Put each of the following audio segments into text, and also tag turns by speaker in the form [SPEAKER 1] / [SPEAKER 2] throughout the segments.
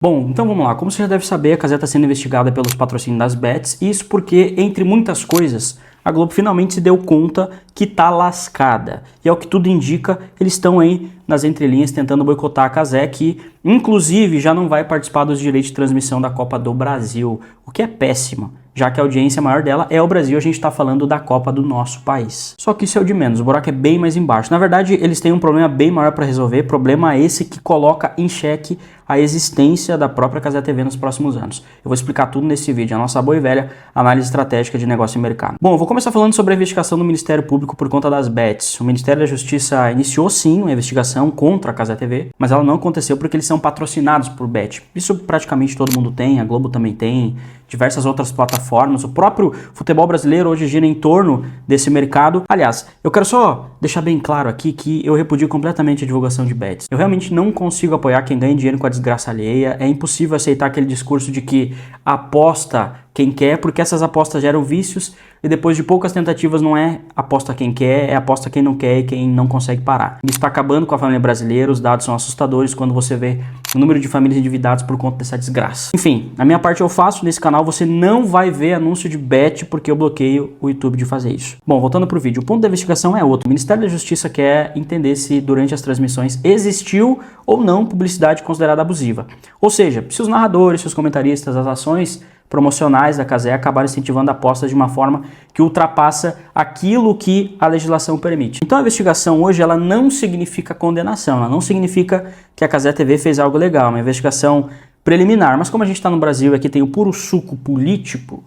[SPEAKER 1] Bom, então vamos lá. Como você já deve saber, a Cazé está sendo investigada pelos patrocínios das bets. Isso porque, entre muitas coisas, a Globo finalmente se deu conta que tá lascada. E ao que tudo indica, eles estão aí nas entrelinhas tentando boicotar a Cazé, que inclusive já não vai participar dos direitos de transmissão da Copa do Brasil, o que é péssimo, já que a audiência maior dela é o Brasil, a gente está falando da Copa do nosso país. Só que isso é o de menos, o buraco é bem mais embaixo. Na verdade, eles têm um problema bem maior para resolver, problema esse que coloca em xeque a existência da própria Cazé TV nos próximos anos. Eu vou explicar tudo nesse vídeo, a nossa boa e velha análise estratégica de negócio e mercado. Bom, eu vou começar falando sobre a investigação do Ministério Público por conta das bets. O Ministério da Justiça iniciou sim uma investigação contra a Cazé TV, mas ela não aconteceu porque eles são patrocinados por bet. Isso praticamente todo mundo tem, a Globo também tem, diversas outras plataformas, o próprio futebol brasileiro hoje gira em torno desse mercado. Aliás, eu quero só deixar bem claro aqui que eu repudio completamente a divulgação de bets. Eu realmente não consigo apoiar quem ganha dinheiro com a desgraça alheia, é impossível aceitar aquele discurso de que aposta quem quer, porque essas apostas geram vícios e depois de poucas tentativas não é aposta quem quer, é aposta quem não quer e quem não consegue parar. Isso está acabando com a família brasileira, os dados são assustadores quando você vê o número de famílias endividadas por conta dessa desgraça. Enfim, a minha parte eu faço, nesse canal você não vai ver anúncio de bet porque eu bloqueio o YouTube de fazer isso. Bom, voltando pro vídeo, o ponto da investigação é outro. O Ministério da Justiça quer entender se durante as transmissões existiu ou não publicidade considerada abusiva. Ou seja, se os narradores, se os comentaristas, as ações promocionais da Cazé acabaram incentivando apostas de uma forma que ultrapassa aquilo que a legislação permite. Então a investigação hoje ela não significa condenação, ela não significa que a Cazé TV fez algo legal, é uma investigação preliminar, mas como a gente está no Brasil e aqui tem o puro suco político,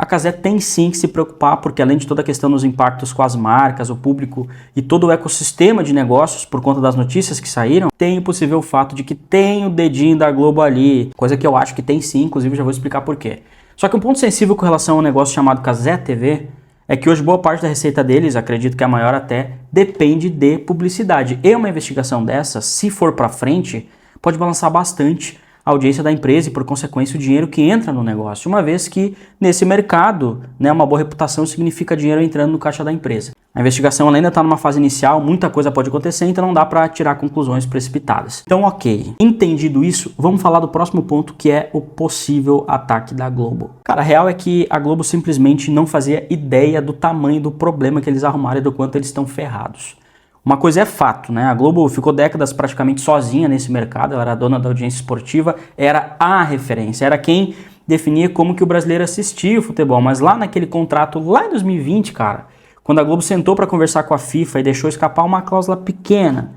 [SPEAKER 1] a Cazé tem sim que se preocupar, porque além de toda a questão dos impactos com as marcas, o público e todo o ecossistema de negócios, por conta das notícias que saíram, tem o possível fato de que tem o dedinho da Globo ali, coisa que eu acho que tem sim, inclusive já vou explicar por quê. Só que um ponto sensível com relação ao negócio chamado Cazé TV é que hoje boa parte da receita deles, acredito que a maior até, depende de publicidade. E uma investigação dessa, se for pra frente, pode balançar bastante a audiência da empresa e, por consequência, o dinheiro que entra no negócio, uma vez que nesse mercado, né, uma boa reputação significa dinheiro entrando no caixa da empresa. A investigação ainda está numa fase inicial, muita coisa pode acontecer, então não dá para tirar conclusões precipitadas. Então, ok. Entendido isso, vamos falar do próximo ponto, que é o possível ataque da Globo. Cara, a real é que a Globo simplesmente não fazia ideia do tamanho do problema que eles arrumaram e do quanto eles estão ferrados. Uma coisa é fato, né? A Globo ficou décadas praticamente sozinha nesse mercado, ela era dona da audiência esportiva, era a referência, era quem definia como que o brasileiro assistia o futebol, mas lá naquele contrato, lá em 2020, cara, quando a Globo sentou para conversar com a FIFA e deixou escapar uma cláusula pequena,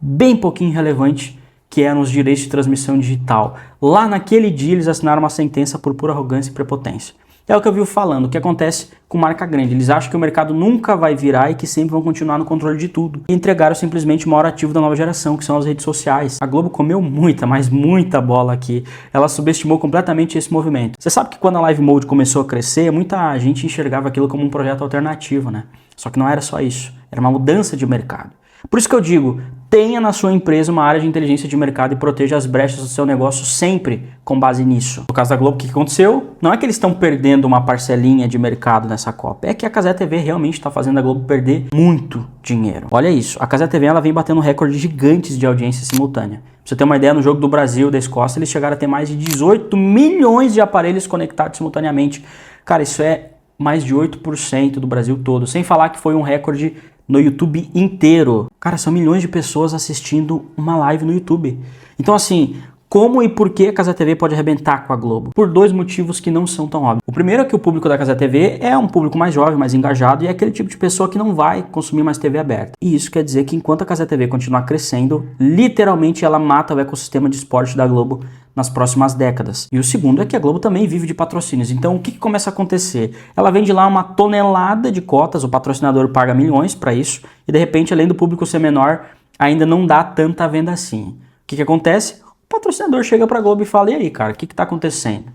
[SPEAKER 1] bem pouquinho relevante, que eram os direitos de transmissão digital. Lá naquele dia eles assinaram uma sentença por pura arrogância e prepotência. É o que eu vi falando, o que acontece com marca grande. Eles acham que o mercado nunca vai virar e que sempre vão continuar no controle de tudo. E entregaram simplesmente o maior ativo da nova geração, que são as redes sociais. A Globo comeu muita, mas muita bola aqui. Ela subestimou completamente esse movimento. Você sabe que quando a Live Mode começou a crescer, muita gente enxergava aquilo como um projeto alternativo, né? Só que não era só isso. Era uma mudança de mercado. Por isso que eu digo, tenha na sua empresa uma área de inteligência de mercado e proteja as brechas do seu negócio sempre com base nisso. No caso da Globo, o que aconteceu? Não é que eles estão perdendo uma parcelinha de mercado nessa Copa, é que a Cazé TV realmente está fazendo a Globo perder muito dinheiro. Olha isso, a Cazé TV ela vem batendo recordes gigantes de audiência simultânea. Pra você ter uma ideia, no jogo do Brasil e da Escócia, eles chegaram a ter mais de 18 milhões de aparelhos conectados simultaneamente. Cara, isso é mais de 8% do Brasil todo, sem falar que foi um recorde no YouTube inteiro. Cara, são milhões de pessoas assistindo uma live no YouTube. Então assim, como e por que a Cazé TV pode arrebentar com a Globo? Por dois motivos que não são tão óbvios. O primeiro é que o público da Cazé TV é um público mais jovem, mais engajado e é aquele tipo de pessoa que não vai consumir mais TV aberta. E isso quer dizer que enquanto a Cazé TV continuar crescendo, literalmente ela mata o ecossistema de esporte da Globo nas próximas décadas. E o segundo é que a Globo também vive de patrocínios. Então o que começa a acontecer? Ela vende lá uma tonelada de cotas, o patrocinador paga milhões para isso e de repente, além do público ser menor, ainda não dá tanta venda assim. O que acontece? O patrocinador chega para a Globo e fala, e aí cara, o que está acontecendo?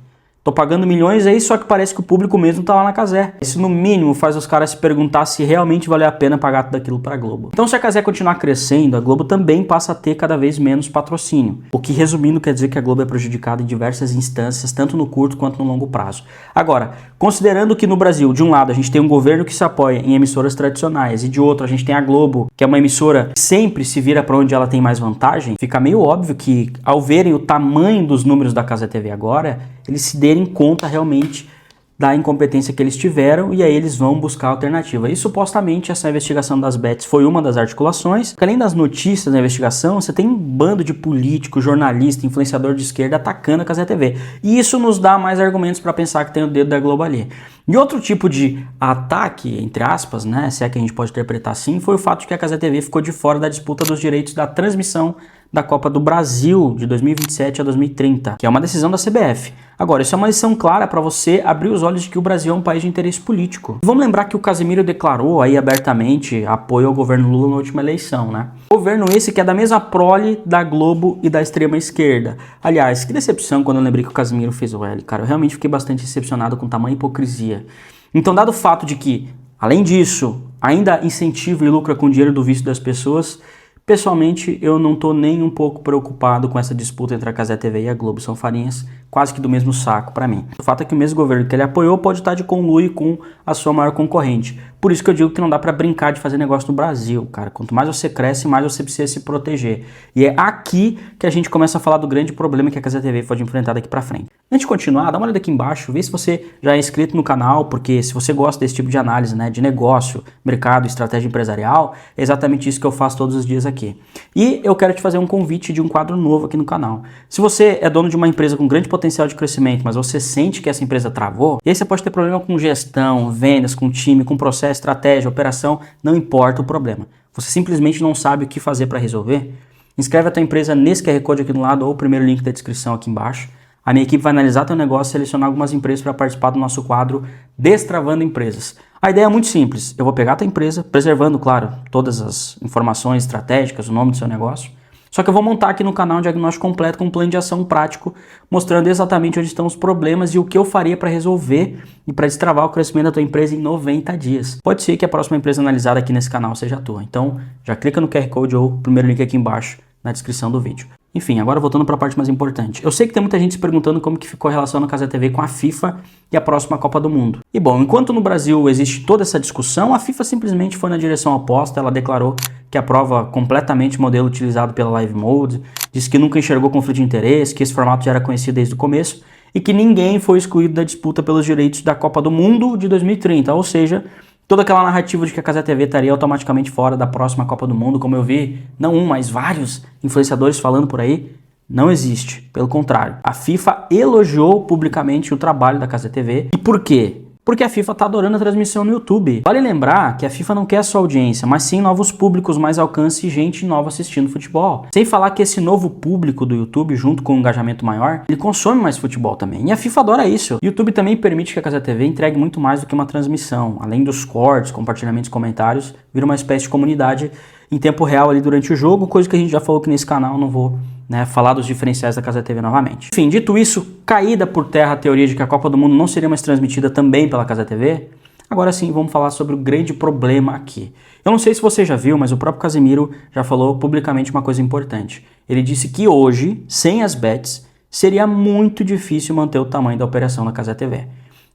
[SPEAKER 1] Tô pagando milhões aí, só que parece que o público mesmo tá lá na Cazé. Isso no mínimo faz os caras se perguntar se realmente vale a pena pagar tudo aquilo pra Globo. Então se a Cazé continuar crescendo, a Globo também passa a ter cada vez menos patrocínio. O que resumindo quer dizer que a Globo é prejudicada em diversas instâncias, tanto no curto quanto no longo prazo. Agora, considerando que no Brasil, de um lado a gente tem um governo que se apoia em emissoras tradicionais e de outro a gente tem a Globo, que é uma emissora que sempre se vira pra onde ela tem mais vantagem, fica meio óbvio que ao verem o tamanho dos números da Cazé TV agora, eles se derem conta realmente da incompetência que eles tiveram e aí eles vão buscar alternativa. E supostamente essa investigação das bets foi uma das articulações. Porque além das notícias da investigação, você tem um bando de político, jornalista, influenciador de esquerda atacando a Cazé TV. E isso nos dá mais argumentos para pensar que tem o dedo da Globo ali. E outro tipo de ataque, entre aspas, né, se é que a gente pode interpretar assim, foi o fato de que a Cazé TV ficou de fora da disputa dos direitos da transmissão da Copa do Brasil de 2027 a 2030, que é uma decisão da CBF. Agora, isso é uma lição clara para você abrir os olhos de que o Brasil é um país de interesse político. Vamos lembrar que o Casemiro declarou aí abertamente apoio ao governo Lula na última eleição, né? Governo esse que é da mesma prole da Globo e da extrema esquerda. Aliás, que decepção quando eu lembrei que o Casemiro fez o L, cara. Eu realmente fiquei bastante decepcionado com tamanha hipocrisia. Então, dado o fato de que, além disso, ainda incentiva e lucra com o dinheiro do vício das pessoas, pessoalmente, eu não estou nem um pouco preocupado com essa disputa entre a Cazé TV e a Globo. São farinhas quase que do mesmo saco para mim. O fato é que o mesmo governo que ele apoiou pode estar de conluio com a sua maior concorrente. Por isso que eu digo que não dá para brincar de fazer negócio no Brasil, cara. Quanto mais você cresce, mais você precisa se proteger. E é aqui que a gente começa a falar do grande problema que a Cazé TV pode enfrentar daqui para frente. Antes de continuar, dá uma olhada aqui embaixo, vê se você já é inscrito no canal, porque se você gosta desse tipo de análise, né, de negócio, mercado, estratégia empresarial, é exatamente isso que eu faço todos os dias aqui. E eu quero te fazer um convite de um quadro novo aqui no canal. Se você é dono de uma empresa com grande potencial de crescimento, mas você sente que essa empresa travou, e aí você pode ter problema com gestão, vendas, com time, com processo, estratégia, operação, não importa o problema. Você simplesmente não sabe o que fazer para resolver? Inscreve a tua empresa nesse QR Code aqui do lado ou o primeiro link da descrição aqui embaixo. A minha equipe vai analisar teu negócio e selecionar algumas empresas para participar do nosso quadro Destravando Empresas. A ideia é muito simples. Eu vou pegar a tua empresa, preservando, claro, todas as informações estratégicas, o nome do seu negócio. Só que eu vou montar aqui no canal um diagnóstico completo com um plano de ação prático, mostrando exatamente onde estão os problemas e o que eu faria para resolver e para destravar o crescimento da tua empresa em 90 dias. Pode ser que a próxima empresa analisada aqui nesse canal seja a tua. Então, já clica no QR Code ou o primeiro link aqui embaixo na descrição do vídeo. Enfim, agora voltando para a parte mais importante. Eu sei que tem muita gente se perguntando como que ficou a relação na Cazé TV com a FIFA e a próxima Copa do Mundo. E bom, enquanto no Brasil existe toda essa discussão, a FIFA simplesmente foi na direção oposta. Ela declarou que aprova completamente o modelo utilizado pela Live Mode, disse que nunca enxergou conflito de interesse, que esse formato já era conhecido desde o começo e que ninguém foi excluído da disputa pelos direitos da Copa do Mundo de 2030, ou seja, toda aquela narrativa de que a Cazé TV estaria automaticamente fora da próxima Copa do Mundo, como eu vi, não um, mas vários influenciadores falando por aí, não existe. Pelo contrário, a FIFA elogiou publicamente o trabalho da Cazé TV. E por quê? Porque a FIFA está adorando a transmissão no YouTube. Vale lembrar que a FIFA não quer só audiência, mas sim novos públicos, mais alcance e gente nova assistindo futebol. Sem falar que esse novo público do YouTube, junto com um engajamento maior, ele consome mais futebol também. E a FIFA adora isso. O YouTube também permite que a Cazé TV entregue muito mais do que uma transmissão. Além dos cortes, compartilhamentos, comentários, vira uma espécie de comunidade em tempo real ali durante o jogo, coisa que a gente já falou que nesse canal, não vou falar dos diferenciais da Cazé TV novamente. Enfim, dito isso, caída por terra a teoria de que a Copa do Mundo não seria mais transmitida também pela Cazé TV, agora sim vamos falar sobre o grande problema aqui. Eu não sei se você já viu, mas o próprio Casemiro já falou publicamente uma coisa importante. Ele disse que hoje, sem as bets, seria muito difícil manter o tamanho da operação da Cazé TV.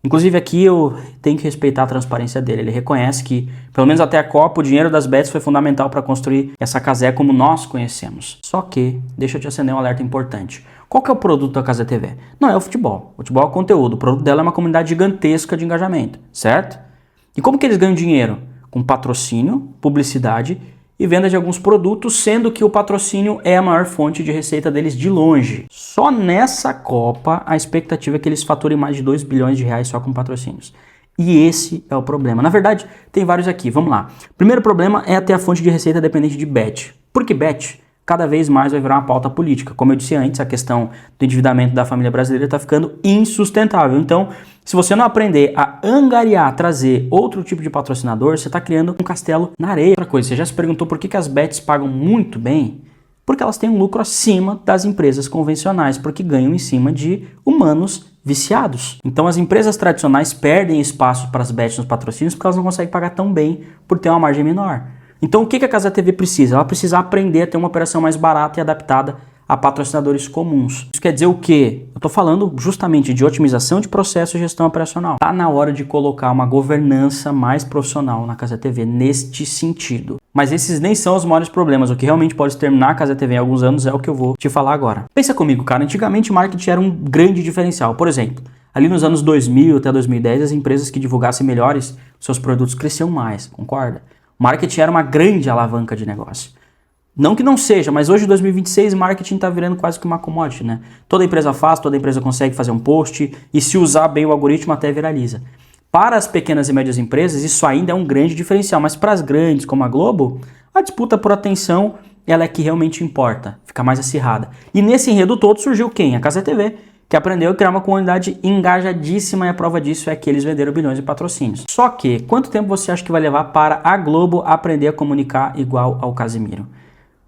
[SPEAKER 1] Inclusive aqui eu tenho que respeitar a transparência dele. Ele reconhece que, pelo menos até a Copa, o dinheiro das bets foi fundamental para construir essa Cazé como nós conhecemos. Só que, deixa eu te acender um alerta importante. Qual que é o produto da Cazé TV? Não é o futebol. O futebol é o conteúdo. O produto dela é uma comunidade gigantesca de engajamento, certo? E como que eles ganham dinheiro? Com patrocínio, publicidade e venda de alguns produtos, sendo que o patrocínio é a maior fonte de receita deles de longe. Só nessa Copa, a expectativa é que eles faturem mais de 2 bilhões de reais só com patrocínios. E esse é o problema. Na verdade, tem vários aqui. Vamos lá. Primeiro problema é ter a fonte de receita dependente de bet. Por que bet? Cada vez mais vai virar uma pauta política. Como eu disse antes, a questão do endividamento da família brasileira está ficando insustentável. Então, se você não aprender a angariar, trazer outro tipo de patrocinador, você está criando um castelo na areia. Outra coisa, você já se perguntou por que as bets pagam muito bem? Porque elas têm um lucro acima das empresas convencionais, porque ganham em cima de humanos viciados. Então as empresas tradicionais perdem espaço para as bets nos patrocínios porque elas não conseguem pagar tão bem por ter uma margem menor. Então o que a Casa TV precisa? Ela precisa aprender a ter uma operação mais barata e adaptada a patrocinadores comuns. Isso quer dizer o quê? Eu estou falando justamente de otimização de processo e gestão operacional. Está na hora de colocar uma governança mais profissional na Casa TV neste sentido. Mas esses nem são os maiores problemas. O que realmente pode terminar a Casa TV em alguns anos é o que eu vou te falar agora. Pensa comigo, cara. Antigamente marketing era um grande diferencial. Por exemplo, ali nos anos 2000 até 2010, as empresas que divulgassem melhores seus produtos cresciam mais, concorda? Marketing era uma grande alavanca de negócio. Não que não seja, mas hoje em 2026 marketing está virando quase que uma commodity, né? Toda empresa faz, toda empresa consegue fazer um post e se usar bem o algoritmo até viraliza. Para as pequenas e médias empresas isso ainda é um grande diferencial, mas para as grandes como a Globo, a disputa por atenção ela é que realmente importa, fica mais acirrada. E nesse enredo todo surgiu quem? A Casa TV, que aprendeu a criar uma comunidade engajadíssima e a prova disso é que eles venderam bilhões de patrocínios. Só que, quanto tempo você acha que vai levar para a Globo aprender a comunicar igual ao Casimiro?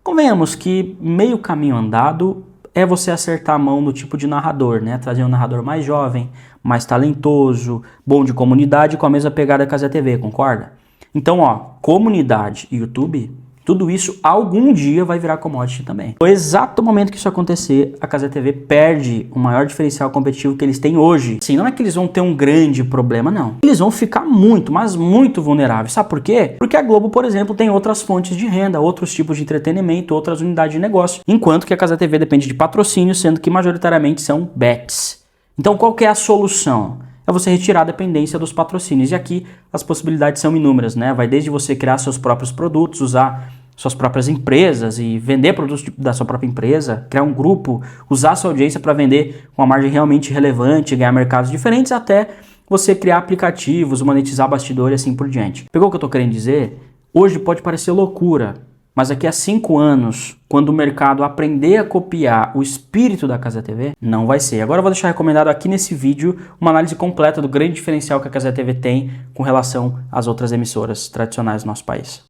[SPEAKER 1] Convenhamos que meio caminho andado é você acertar a mão no tipo de narrador, né? Trazer um narrador mais jovem, mais talentoso, bom de comunidade com a mesma pegada que a Casa TV, concorda? Então, ó, comunidade e YouTube, tudo isso algum dia vai virar commodity também. No exato momento que isso acontecer, a Casa TV perde o maior diferencial competitivo que eles têm hoje. Sim, não é que eles vão ter um grande problema, não. Eles vão ficar muito, mas muito vulneráveis. Sabe por quê? Porque a Globo, por exemplo, tem outras fontes de renda, outros tipos de entretenimento, outras unidades de negócio. Enquanto que a Casa TV depende de patrocínio, sendo que majoritariamente são bets. Então qual que é a solução? É você retirar a dependência dos patrocínios. E aqui as possibilidades são inúmeras, né? Vai desde você criar seus próprios produtos, usar suas próprias empresas e vender produtos da sua própria empresa, criar um grupo, usar sua audiência para vender com uma margem realmente relevante, ganhar mercados diferentes, até você criar aplicativos, monetizar bastidor e assim por diante. Pegou o que eu estou querendo dizer? Hoje pode parecer loucura, mas daqui a 5 anos, quando o mercado aprender a copiar o espírito da Casa TV, não vai ser. Agora eu vou deixar recomendado aqui nesse vídeo uma análise completa do grande diferencial que a Casa TV tem com relação às outras emissoras tradicionais do nosso país.